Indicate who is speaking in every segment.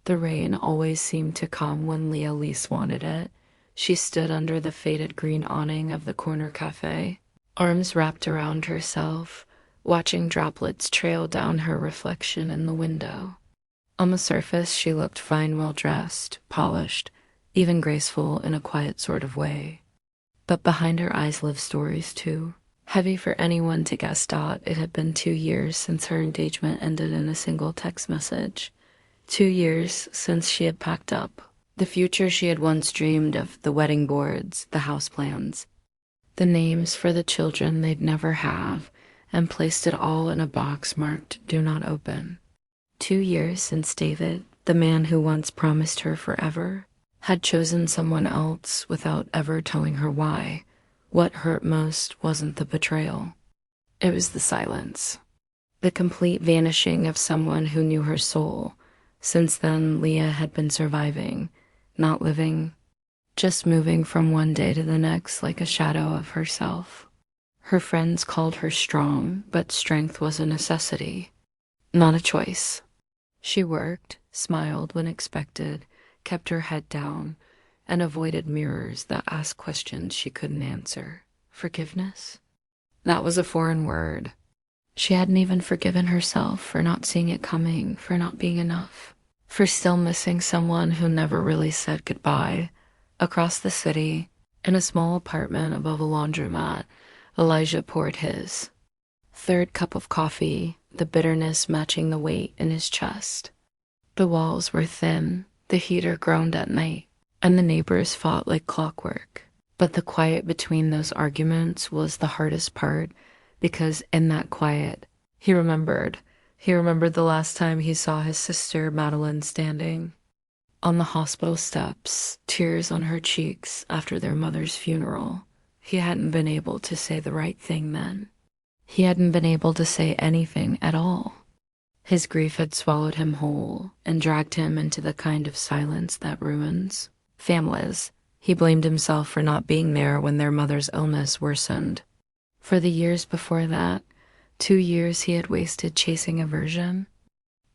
Speaker 1: The rain always seemed to come when Leah least wanted it. She stood under the faded green awning of the corner cafe, arms wrapped around herself, watching droplets trail down her reflection in the window. On the surface, she looked fine, well-dressed, polished, even graceful in a quiet sort of way. But behind her eyes lived stories, too. Heavy for anyone to guess. It had been 2 years since her engagement ended in a single text message. 2 years since she had packed up the future she had once dreamed of, the wedding boards, the house plans, the names for the children they'd never have, and placed it all in a box marked "Do Not Open." 2 years since David, the man who once promised her forever, had chosen someone else without ever telling her why. What hurt most wasn't the betrayal. It was the silence. The complete vanishing of someone who knew her soul. Since then, Leah had been surviving, not living, just moving from one day to the next like a shadow of herself. Her friends called her strong, but strength was a necessity, not a choice. She worked, smiled when expected, kept her head down, and avoided mirrors that asked questions she couldn't answer. Forgiveness? That was a foreign word. She hadn't even forgiven herself for not seeing it coming, for not being enough, for still missing someone who never really said goodbye. Across the city, in a small apartment above a laundromat, Elijah poured his third cup of coffee, the bitterness matching the weight in his chest. The walls were thin, the heater groaned at night, and the neighbors fought like clockwork. But the quiet between those arguments was the hardest part, because in that quiet, he remembered. He remembered the last time he saw his sister, Madeline, standing on the hospital steps, tears on her cheeks after their mother's funeral. He hadn't been able to say the right thing then. He hadn't been able to say anything at all. His grief had swallowed him whole and dragged him into the kind of silence that ruins families. He blamed himself for not being there when their mother's illness worsened. For the years before that, 2 years he had wasted chasing a version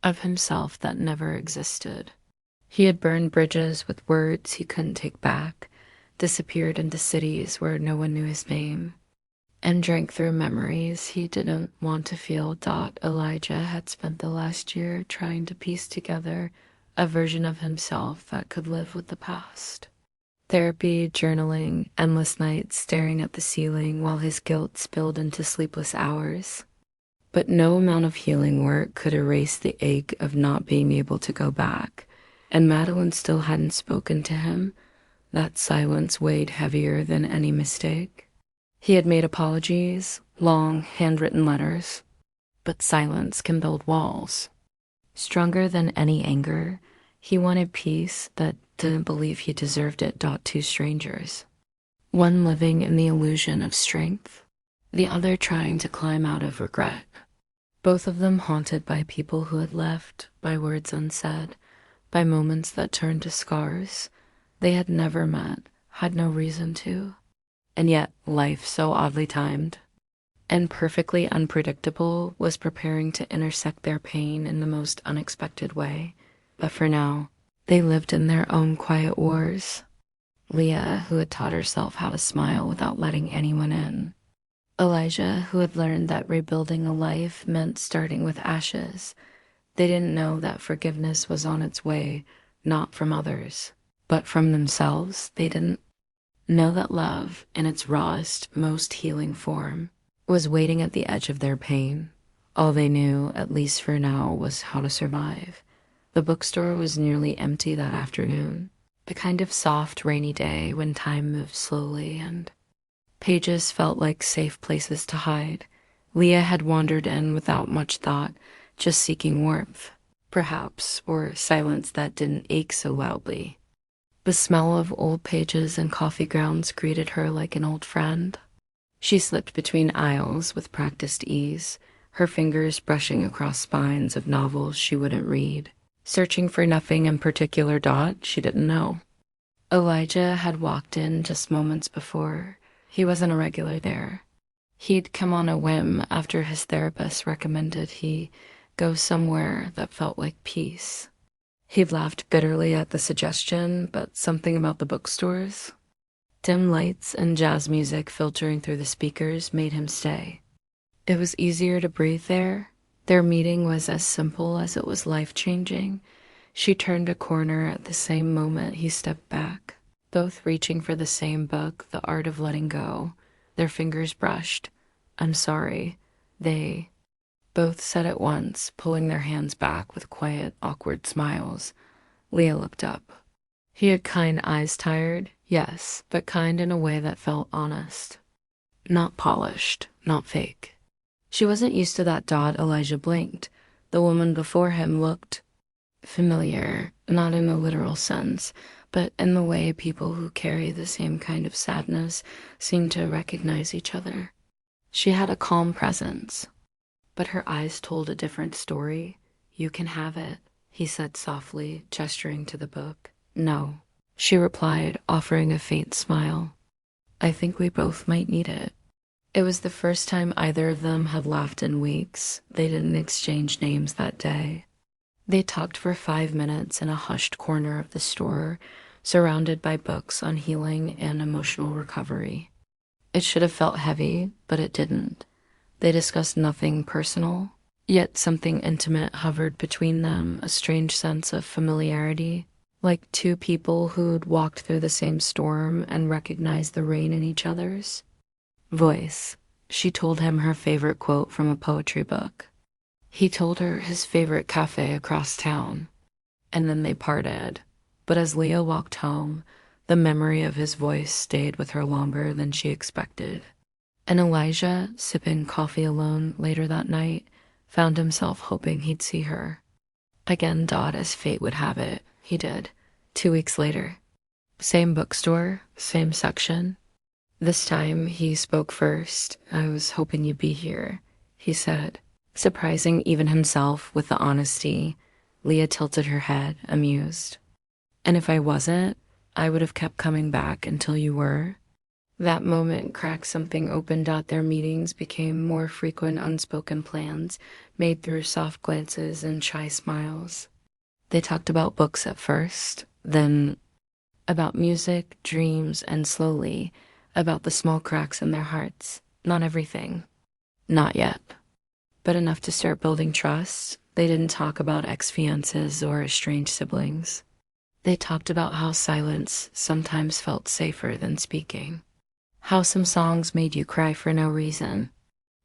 Speaker 1: of himself that never existed. He had burned bridges with words he couldn't take back, disappeared into cities where no one knew his name, and drank through memories he didn't want to feel. Elijah had spent the last year trying to piece together a version of himself that could live with the past. Therapy, journaling, endless nights staring at the ceiling while his guilt spilled into sleepless hours. But no amount of healing work could erase the ache of not being able to go back, and Madeline still hadn't spoken to him. That silence weighed heavier than any mistake. He had made apologies, long, handwritten letters, but silence can build walls. Stronger than any anger, he wanted peace that didn't believe he deserved it. Two strangers, one living in the illusion of strength, the other trying to climb out of regret. Both of them haunted by people who had left, by words unsaid, by moments that turned to scars. They had never met, had no reason to. And yet, life, so oddly timed and perfectly unpredictable, was preparing to intersect their pain in the most unexpected way. But for now, they lived in their own quiet wars. Leah, who had taught herself how to smile without letting anyone in. Elijah, who had learned that rebuilding a life meant starting with ashes. They didn't know that forgiveness was on its way, not from others, but from themselves. They didn't know that love, in its rawest, most healing form, was waiting at the edge of their pain. All they knew, at least for now, was how to survive. The bookstore was nearly empty that afternoon, the kind of soft, rainy day when time moved slowly and pages felt like safe places to hide. Leah had wandered in without much thought, just seeking warmth, perhaps, or silence that didn't ache so loudly. The smell of old pages and coffee grounds greeted her like an old friend. She slipped between aisles with practiced ease, her fingers brushing across spines of novels she wouldn't read, searching for nothing in particular. She didn't know. Elijah had walked in just moments before. He wasn't a regular there. He'd come on a whim after his therapist recommended he go somewhere that felt like peace. He laughed bitterly at the suggestion, but something about the bookstores, dim lights and jazz music filtering through the speakers, made him stay. It was easier to breathe there. Their meeting was as simple as it was life-changing. She turned a corner at the same moment he stepped back, both reaching for the same book, The Art of Letting Go. Their fingers brushed. "I'm sorry." They both said at once, pulling their hands back with quiet, awkward smiles. Leah looked up. He had kind eyes, tired, yes, but kind in a way that felt honest. Not polished, not fake. She wasn't used to that. Elijah blinked. The woman before him looked familiar, not in a literal sense, but in the way people who carry the same kind of sadness seem to recognize each other. She had a calm presence, but her eyes told a different story. "You can have it," he said softly, gesturing to the book. "No," she replied, offering a faint smile. "I think we both might need it." It was the first time either of them had laughed in weeks. They didn't exchange names that day. They talked for 5 minutes in a hushed corner of the store, surrounded by books on healing and emotional recovery. It should have felt heavy, but it didn't. They discussed nothing personal, yet something intimate hovered between them, a strange sense of familiarity, like two people who'd walked through the same storm and recognized the rain in each other's voice. She told him her favorite quote from a poetry book. He told her his favorite cafe across town, and then they parted. But as Leah walked home, the memory of his voice stayed with her longer than she expected. And Elijah, sipping coffee alone later that night, found himself hoping he'd see her. Again, as fate would have it, he did. 2 weeks later. Same bookstore, same section. This time he spoke first. "I was hoping you'd be here," he said, surprising even himself with the honesty. Leah tilted her head, amused. "And if I wasn't, I would have kept coming back until you were." That moment cracked something open. Their meetings became more frequent unspoken plans, made through soft glances and shy smiles. They talked about books at first, then about music, dreams, and slowly about the small cracks in their hearts. Not everything. Not yet. But enough to start building trust. They didn't talk about ex-fiancés or estranged siblings. They talked about how silence sometimes felt safer than speaking. How some songs made you cry for no reason.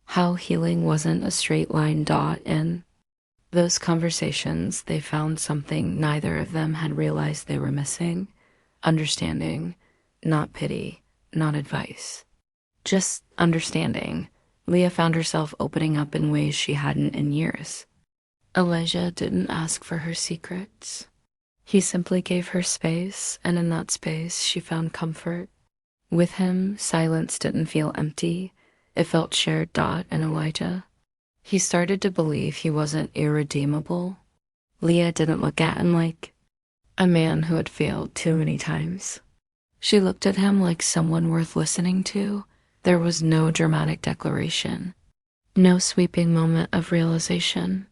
Speaker 1: How healing wasn't a straight line. In those conversations, they found something neither of them had realized they were missing. Understanding, not pity. Not advice, just understanding. Leah found herself opening up in ways she hadn't in years. Elijah didn't ask for her secrets. He simply gave her space, and in that space she found comfort. With him, silence didn't feel empty. It felt shared. And Elijah. He started to believe he wasn't irredeemable. Leah didn't look at him like a man who had failed too many times. She looked at him like someone worth listening to. There was no dramatic declaration, no sweeping moment of realization.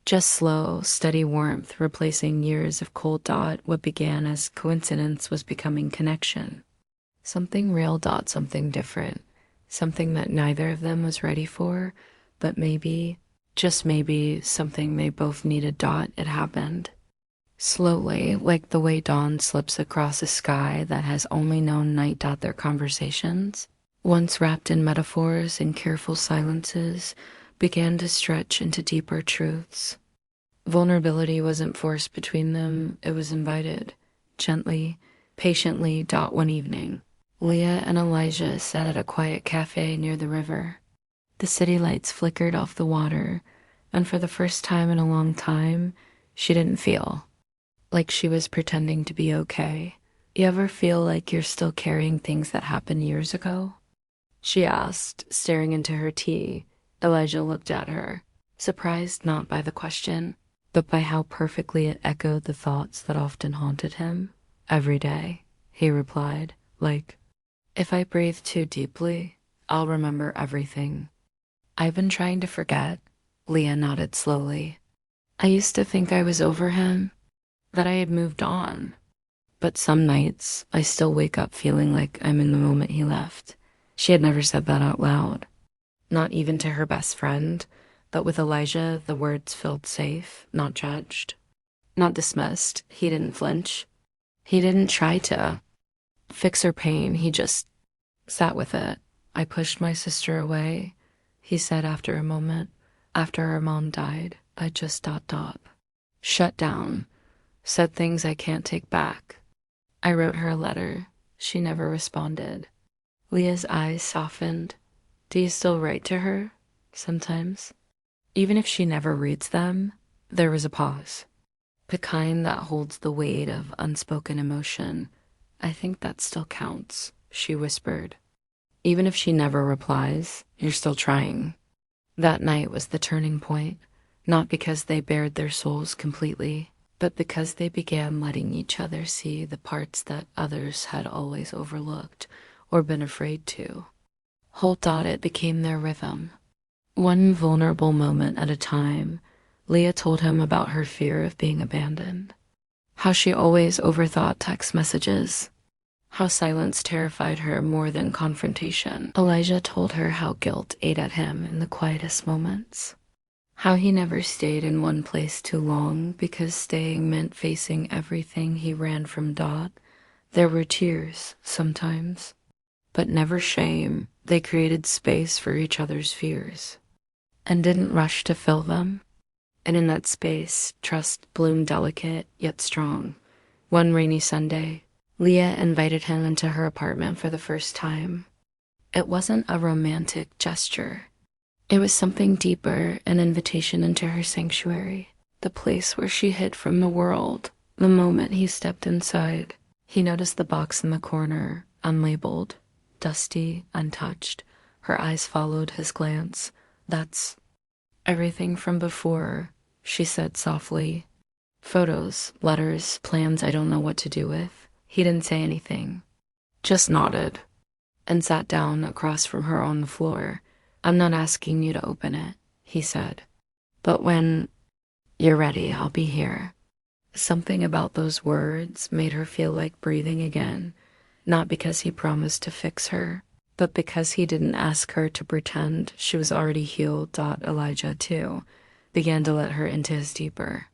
Speaker 1: Just slow, steady warmth replacing years of cold. What began as coincidence was becoming connection. Something real. Something different. Something that neither of them was ready for, but maybe, just maybe, something they both needed. It happened. Slowly, like the way dawn slips across a sky that has only known night. Their conversations, once wrapped in metaphors and careful silences, began to stretch into deeper truths. Vulnerability wasn't forced between them, it was invited, gently, patiently. One evening, Leah and Elijah sat at a quiet cafe near the river. The city lights flickered off the water, and for the first time in a long time, she didn't feel like she was pretending to be okay. "You ever feel like you're still carrying things that happened years ago?" she asked, staring into her tea. Elijah looked at her, surprised not by the question, but by how perfectly it echoed the thoughts that often haunted him. "Every day," he replied, like, "if I breathe too deeply, I'll remember everything." "I've been trying to forget," Leah nodded slowly. "I used to think I was over him, that I had moved on. But some nights, I still wake up feeling like I'm in the moment he left. She had never said that out loud. Not even to her best friend, but with Elijah, the words felt safe, not judged, not dismissed. He didn't flinch. He didn't try to fix her pain. He just sat with it. I pushed my sister away, he said after a moment. After her mom died, I just ... shut down, said things I can't take back. I wrote her a letter. She never responded. Leah's eyes softened. Do you still write to her? Sometimes. Even if she never reads them, there was a pause. The kind that holds the weight of unspoken emotion. I think that still counts, she whispered. Even if she never replies, you're still trying. That night was the turning point, not because they bared their souls completely, but because they began letting each other see the parts that others had always overlooked or been afraid to. It became their rhythm. One vulnerable moment at a time, Leah told him about her fear of being abandoned. How she always overthought text messages. How silence terrified her more than confrontation. Elijah told her how guilt ate at him in the quietest moments. How he never stayed in one place too long because staying meant facing everything he ran from. There were tears, sometimes, but never shame. They created space for each other's fears and didn't rush to fill them. And in that space, trust bloomed delicate yet strong. One rainy Sunday, Leah invited him into her apartment for the first time. It wasn't a romantic gesture. It was something deeper, an invitation into her sanctuary, the place where she hid from the world. The moment he stepped inside, he noticed the box in the corner, unlabeled, dusty, untouched. Her eyes followed his glance. That's everything from before, she said softly. Photos, letters, plans I don't know what to do with. He didn't say anything, just nodded, and sat down across from her on the floor. I'm not asking you to open it, he said. But when you're ready, I'll be here. Something about those words made her feel like breathing again, not because he promised to fix her, but because he didn't ask her to pretend she was already healed. Elijah, too, began to let her into his deeper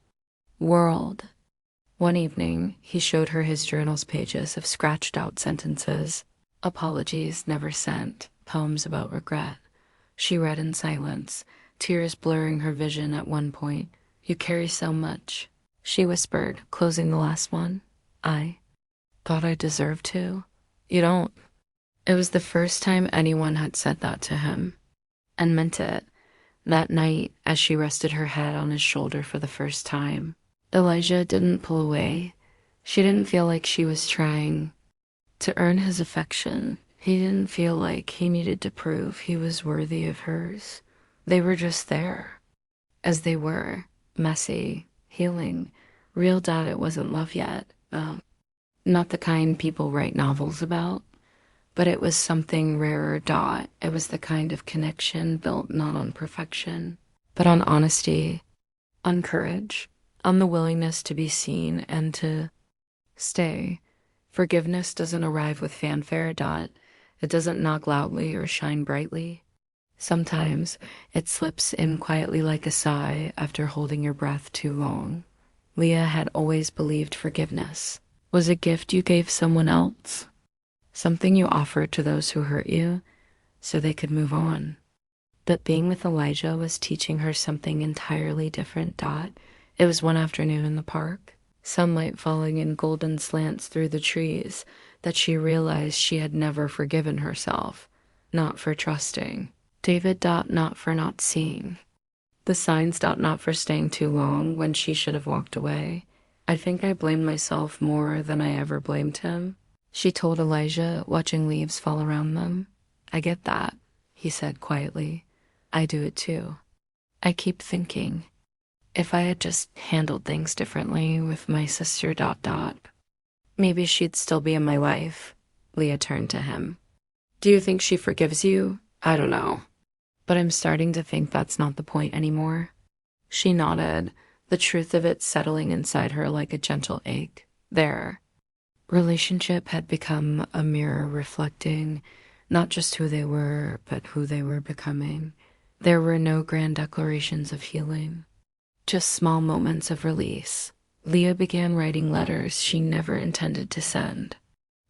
Speaker 1: world. One evening, he showed her his journal's pages of scratched-out sentences, apologies never sent, poems about regret. She read in silence, tears blurring her vision at one point. You carry so much, she whispered, closing the last one. I thought I deserved to. You don't. It was the first time anyone had said that to him, and meant it. That night, as she rested her head on his shoulder for the first time, Elijah didn't pull away. She didn't feel like she was trying to earn his affection. He didn't feel like he needed to prove he was worthy of hers. They were just there, as they were, messy, healing, real. It wasn't love yet. Not the kind people write novels about, but it was something rarer. It was the kind of connection built not on perfection, but on honesty, on courage, on the willingness to be seen and to stay. Forgiveness doesn't arrive with fanfare. It doesn't knock loudly or shine brightly. Sometimes it slips in quietly like a sigh after holding your breath too long. Leah had always believed forgiveness was a gift you gave someone else, something you offered to those who hurt you so they could move on. But being with Elijah was teaching her something entirely different. It was one afternoon in the park, sunlight falling in golden slants through the trees, that she realized she had never forgiven herself, not for trusting David. Not for not seeing the signs. Not for staying too long when she should have walked away. I think I blamed myself more than I ever blamed him, she told Elijah, watching leaves fall around them. I get that, he said quietly. I do it too. I keep thinking, if I had just handled things differently with my sister. Maybe she'd still be in my life. Leah turned to him. Do you think she forgives you? I don't know. But I'm starting to think that's not the point anymore. She nodded, the truth of it settling inside her like a gentle ache. Their relationship had become a mirror reflecting not just who they were, but who they were becoming. There were no grand declarations of healing, just small moments of release. Leah began writing letters she never intended to send.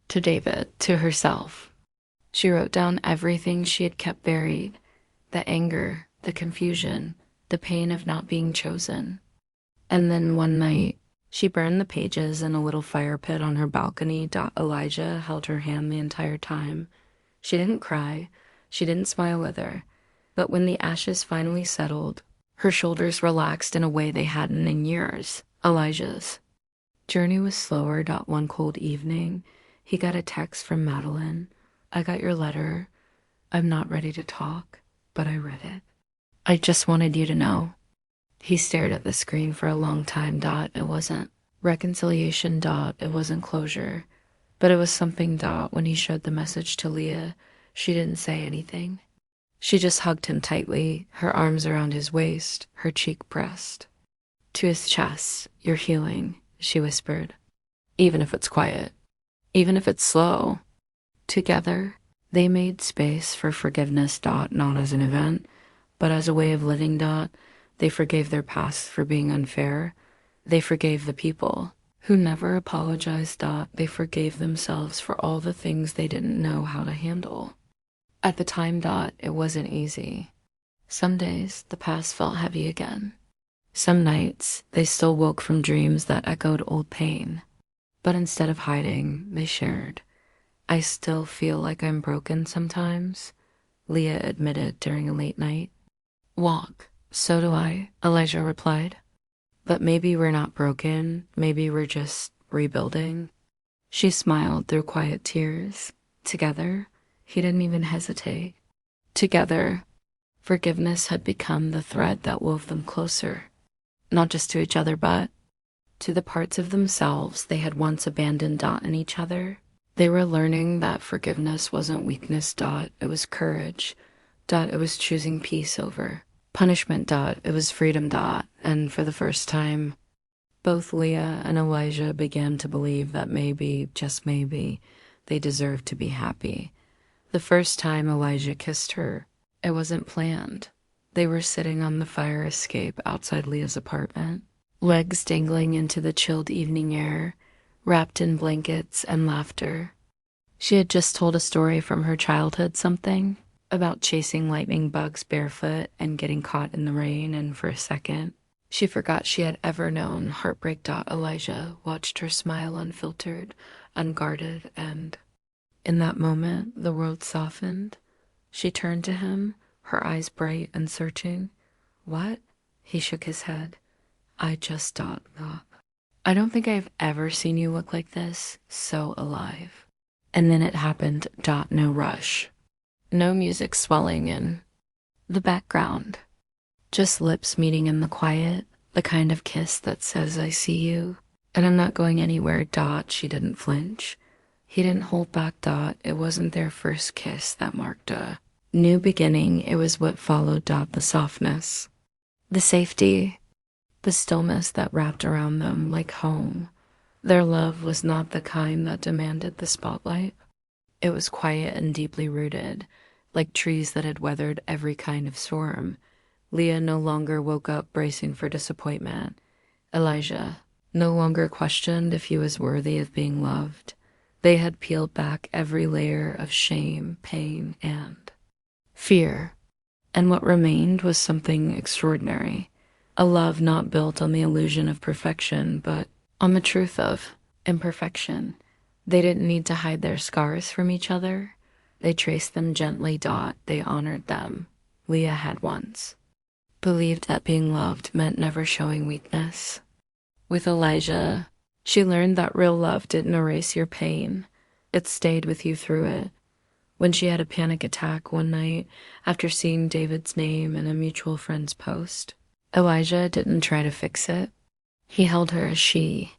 Speaker 1: To David, to herself. She wrote down everything she had kept buried, the anger, the confusion, the pain of not being chosen. And then one night, she burned the pages in a little fire pit on her balcony. Elijah held her hand the entire time. She didn't cry. She didn't smile with her. But when the ashes finally settled, her shoulders relaxed in a way they hadn't in years. Elijah's journey was slower. One cold evening, he got a text from Madeline. I got your letter. I'm not ready to talk, but I read it. I just wanted you to know. He stared at the screen for a long time. It wasn't reconciliation. It wasn't closure. But it was something. When he showed the message to Leah, she didn't say anything. She just hugged him tightly, her arms around his waist, her cheek pressed to his chest. You're healing, she whispered. Even if it's quiet. Even if it's slow. Together, they made space for forgiveness. Not as an event, but as a way of living. They forgave their past for being unfair. They forgave the people who never apologized. They forgave themselves for all the things they didn't know how to handle. At the time. It wasn't easy. Some days, the past felt heavy again. Some nights, they still woke from dreams that echoed old pain. But instead of hiding, they shared. I still feel like I'm broken sometimes, Leah admitted during a late night walk. So do I, Elijah replied. But maybe we're not broken. Maybe we're just rebuilding. She smiled through quiet tears. Together, he didn't even hesitate. Together, forgiveness had become the thread that wove them closer. Not just to each other, but to the parts of themselves they had once abandoned. In each other, they were learning that forgiveness wasn't weakness. It was courage. It was choosing peace over punishment. It was freedom. And for the first time, both Leah and Elijah began to believe that maybe, just maybe, they deserved to be happy. The first time Elijah kissed her, it wasn't planned. They were sitting on the fire escape outside Leah's apartment, legs dangling into the chilled evening air, wrapped in blankets and laughter. She had just told a story from her childhood, something about chasing lightning bugs barefoot and getting caught in the rain, and for a second, she forgot she had ever known heartbreak. Elijah watched her smile unfiltered, unguarded, and in that moment, the world softened. She turned to him, her eyes bright and searching. What? He shook his head. I just I don't think I've ever seen you look like this, so alive. And then it happened. No rush. No music swelling in the background. Just lips meeting in the quiet, the kind of kiss that says, I see you, and I'm not going anywhere. She didn't flinch. He didn't hold back. It wasn't their first kiss that marked a new beginning. It was what followed. The softness, the safety, the stillness that wrapped around them like home. Their love was not the kind that demanded the spotlight. It was quiet and deeply rooted, like trees that had weathered every kind of storm. Leah no longer woke up bracing for disappointment. Elijah no longer questioned if he was worthy of being loved. They had peeled back every layer of shame, pain, and fear. And what remained was something extraordinary. A love not built on the illusion of perfection, but on the truth of imperfection. They didn't need to hide their scars from each other. They traced them gently. They honored them. Leah had once believed that being loved meant never showing weakness. With Elijah, she learned that real love didn't erase your pain. It stayed with you through it. When she had a panic attack one night after seeing David's name in a mutual friend's post, Elijah didn't try to fix it. He held her as she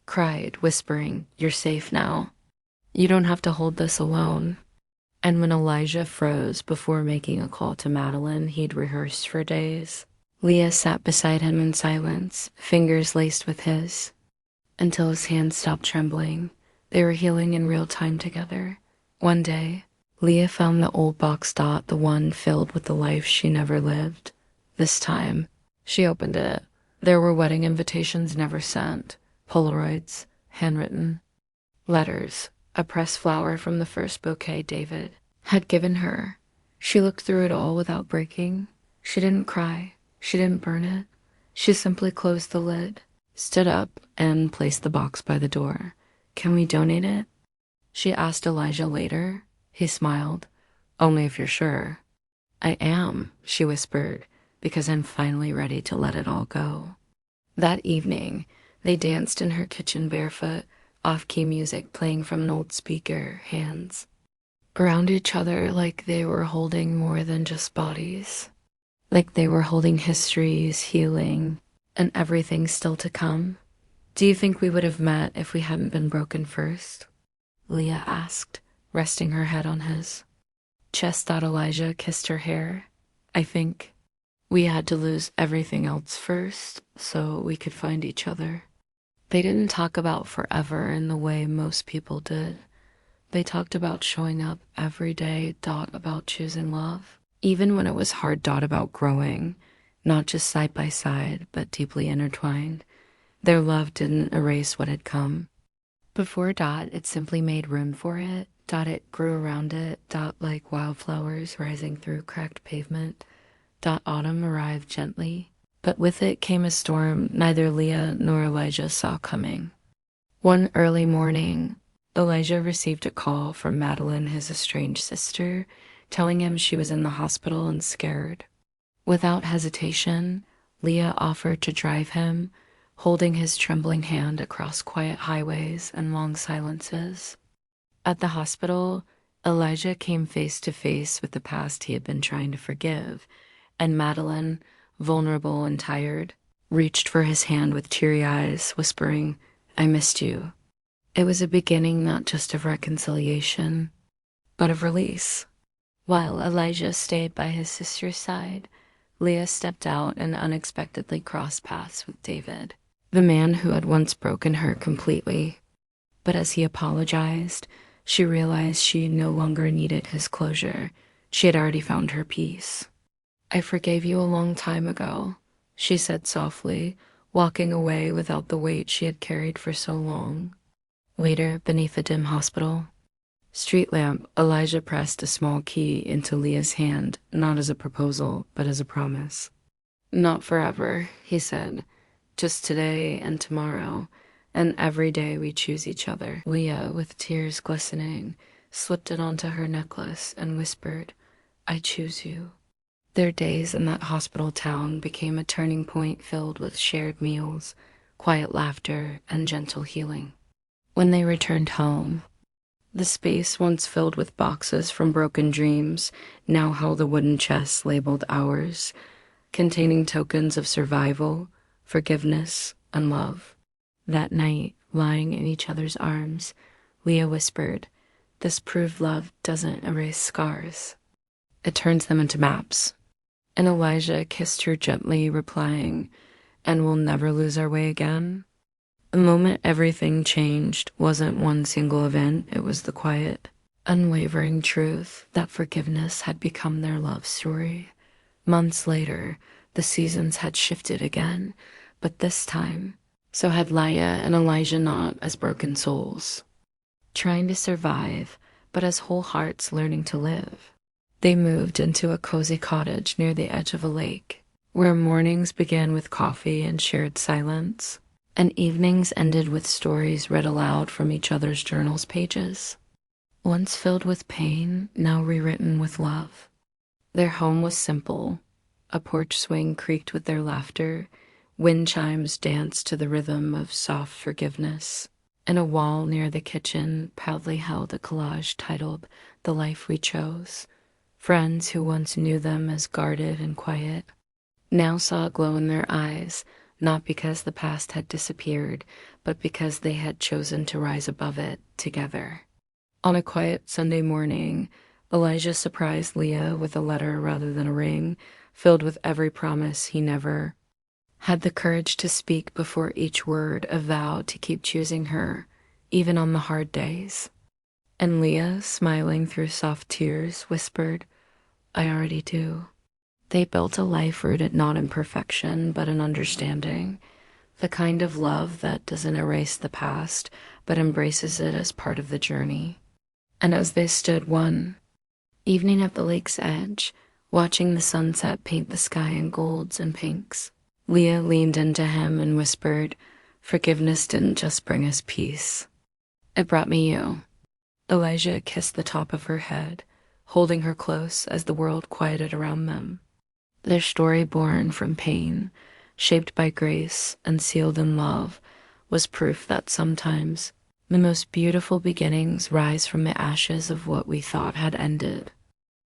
Speaker 1: cried, whispering, You're safe now. You don't have to hold this alone. And when Elijah froze before making a call to Madeline he'd rehearsed for days, Leah sat beside him in silence, fingers laced with his, until his hands stopped trembling. They were healing in real time together. One day, Leah found the old box dot, the one filled with the life she never lived. This time, she opened it. There were wedding invitations never sent, Polaroids, handwritten, letters, a pressed flower from the first bouquet David had given her. She looked through it all without breaking. She didn't cry. She didn't burn it. She simply closed the lid, stood up, and placed the box by the door. "Can we donate it?" she asked Elijah later. He smiled. "Only if you're sure." "I am," she whispered, "because I'm finally ready to let it all go." That evening, they danced in her kitchen barefoot, off-key music playing from an old speaker, hands around each other like they were holding more than just bodies. Like they were holding histories, healing, and everything still to come. "Do you think we would have met if we hadn't been broken first?" Leah asked, resting her head on his chest. That Elijah kissed her hair. "I think we had to lose everything else first so we could find each other." They didn't talk about forever in the way most people did. They talked about showing up every day, about choosing love. Even when it was hard, about growing, not just side by side, but deeply intertwined. Their love didn't erase what had come. Before it simply made room for it. It grew around it. Like wildflowers rising through cracked pavement. Autumn arrived gently, but with it came a storm neither Leah nor Elijah saw coming. One early morning, Elijah received a call from Madeline, his estranged sister, telling him she was in the hospital and scared. Without hesitation, Leah offered to drive him, holding his trembling hand across quiet highways and long silences. At the hospital, Elijah came face to face with the past he had been trying to forgive, and Madeline, vulnerable and tired, reached for his hand with teary eyes, whispering, "I missed you." It was a beginning not just of reconciliation, but of release. While Elijah stayed by his sister's side, Leah stepped out and unexpectedly crossed paths with David, the man who had once broken her completely. But as he apologized, she realized she no longer needed his closure. She had already found her peace. "I forgave you a long time ago," she said softly, walking away without the weight she had carried for so long. Later, beneath a dim hospital street lamp, Elijah pressed a small key into Leah's hand, not as a proposal, but as a promise. "Not forever," he said. "Just today and tomorrow, and every day we choose each other." Leah, with tears glistening, slipped it onto her necklace and whispered, "I choose you." Their days in that hospital town became a turning point filled with shared meals, quiet laughter, and gentle healing. When they returned home, the space once filled with boxes from broken dreams now held a wooden chest labeled ours, containing tokens of survival, forgiveness, and love. That night, lying in each other's arms, Leah whispered, "This proved love doesn't erase scars. It turns them into maps." And Elijah kissed her gently, replying, "And we'll never lose our way again." The moment everything changed wasn't one single event, it was the quiet, unwavering truth that forgiveness had become their love story. Months later, the seasons had shifted again, but this time, so had Leah and Elijah, not as broken souls, trying to survive, but as whole hearts learning to live. They moved into a cozy cottage near the edge of a lake, where mornings began with coffee and shared silence, and evenings ended with stories read aloud from each other's journals' pages. Once filled with pain, now rewritten with love. Their home was simple. A porch swing creaked with their laughter, wind chimes danced to the rhythm of soft forgiveness, and a wall near the kitchen proudly held a collage titled "The Life We Chose." Friends who once knew them as guarded and quiet now saw a glow in their eyes, not because the past had disappeared, but because they had chosen to rise above it together. On a quiet Sunday morning, Elijah surprised Leah with a letter rather than a ring, filled with every promise he never had the courage to speak. Before each word, a vow to keep choosing her, even on the hard days. And Leah, smiling through soft tears, whispered, "I already do." They built a life rooted not in perfection, but in understanding. The kind of love that doesn't erase the past, but embraces it as part of the journey. And as they stood one evening at the lake's edge, watching the sunset paint the sky in golds and pinks, Leah leaned into him and whispered, "Forgiveness didn't just bring us peace. It brought me you." Elijah kissed the top of her head, holding her close as the world quieted around them. Their story, born from pain, shaped by grace, and sealed in love, was proof that sometimes the most beautiful beginnings rise from the ashes of what we thought had ended.